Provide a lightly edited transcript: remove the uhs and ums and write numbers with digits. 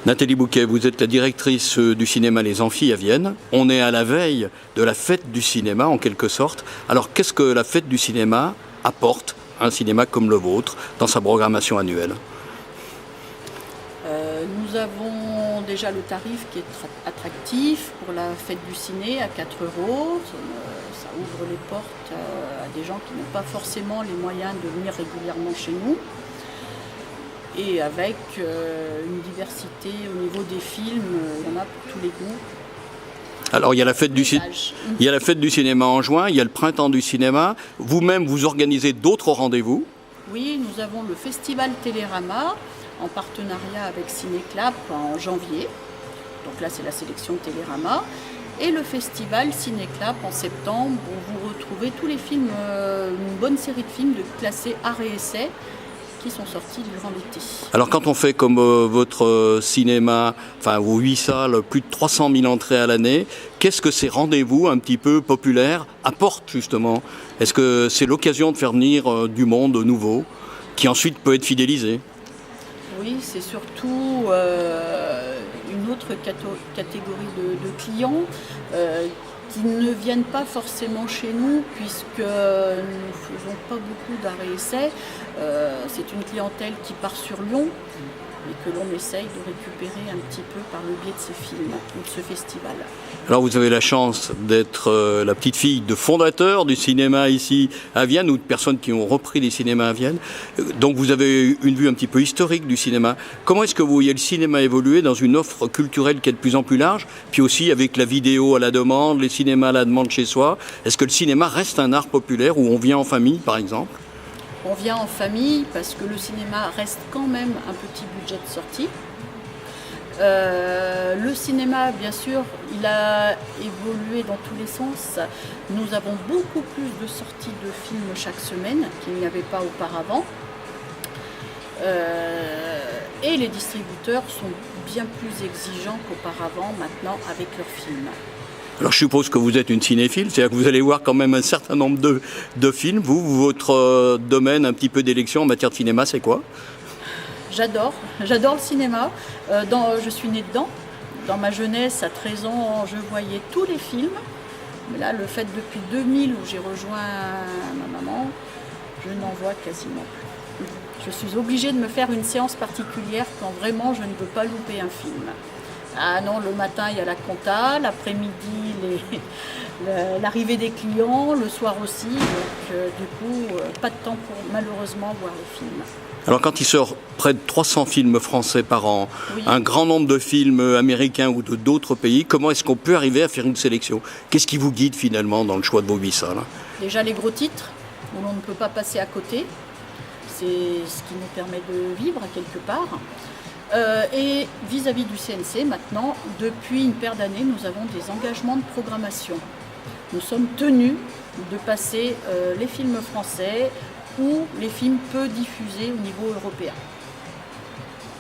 Nathalie Bouquet, vous êtes la directrice du cinéma Les Amphis à Vienne. On est à la veille de la fête du cinéma en quelque sorte. Alors qu'est-ce que la fête du cinéma apporte à un cinéma comme le vôtre dans sa programmation annuelle? Nous avons déjà le tarif qui est attractif pour la fête du ciné à 4 €. Ça ouvre les portes à des gens qui n'ont pas forcément les moyens de venir régulièrement chez nous. Et avec une diversité au niveau des films, il y en a pour tous les goûts. Alors il y a la fête du cinéma en juin, il y a le printemps du cinéma. Vous-même, vous organisez d'autres rendez-vous? Oui, nous avons le festival Télérama en partenariat avec Cinéclap en janvier. Donc là, c'est la sélection Télérama. Et le festival Cinéclap en septembre, où vous retrouvez tous les films, une bonne série de films classés art et essai qui sont sortis durant l'été. Alors quand on fait comme votre cinéma, enfin vos 8 salles, plus de 300 000 entrées à l'année, qu'est-ce que ces rendez-vous un petit peu populaires apportent justement? Est-ce que c'est l'occasion de faire venir du monde nouveau qui ensuite peut être fidélisé? Oui, c'est surtout une autre catégorie de clients qui ne viennent pas forcément chez nous puisque nous ne faisons pas beaucoup d'arrêts essais. C'est une clientèle qui part sur Lyon et que l'on essaye de récupérer un petit peu par le biais de ces films ou de ce festival. Alors vous avez la chance d'être la petite fille de fondateurs du cinéma ici à Vienne ou de personnes qui ont repris les cinémas à Vienne. Donc vous avez une vue un petit peu historique du cinéma. Comment est-ce que vous voyez le cinéma évoluer dans une offre culturelle qui est de plus en plus large, puis aussi avec la vidéo à la demande, les cinémas à la demande chez soi? Est-ce que le cinéma reste un art populaire où on vient en famille par exemple? On vient en famille parce que le cinéma reste quand même un petit budget de sortie. Le cinéma, bien sûr, il a évolué dans tous les sens. Nous avons beaucoup plus de sorties de films chaque semaine qu'il n'y avait pas auparavant. Et les distributeurs sont bien plus exigeants qu'auparavant maintenant avec leurs films. Alors je suppose que vous êtes une cinéphile, c'est-à-dire que vous allez voir quand même un certain nombre de films. Votre domaine un petit peu d'élection en matière de cinéma, c'est quoi? J'adore le cinéma. Je suis née dedans. Dans ma jeunesse, à 13 ans, je voyais tous les films. Mais là, le fait depuis 2000 où j'ai rejoint ma maman, je n'en vois quasiment plus. Je suis obligée de me faire une séance particulière quand vraiment je ne veux pas louper un film. Ah non, le matin, il y a la compta, l'après-midi, l'arrivée des clients, le soir aussi. Donc, du coup, pas de temps pour malheureusement voir les films. Alors quand il sort près de 300 films français par an, oui, un grand nombre de films américains ou d'autres pays, comment est-ce qu'on peut arriver à faire une sélection? Qu'est-ce qui vous guide finalement dans le choix de vos 8 salles? Déjà les gros titres, où l'on ne peut pas passer à côté. C'est ce qui nous permet de vivre quelque part. Et vis-à-vis du CNC, maintenant, depuis une paire d'années, nous avons des engagements de programmation. Nous sommes tenus de passer les films français ou les films peu diffusés au niveau européen.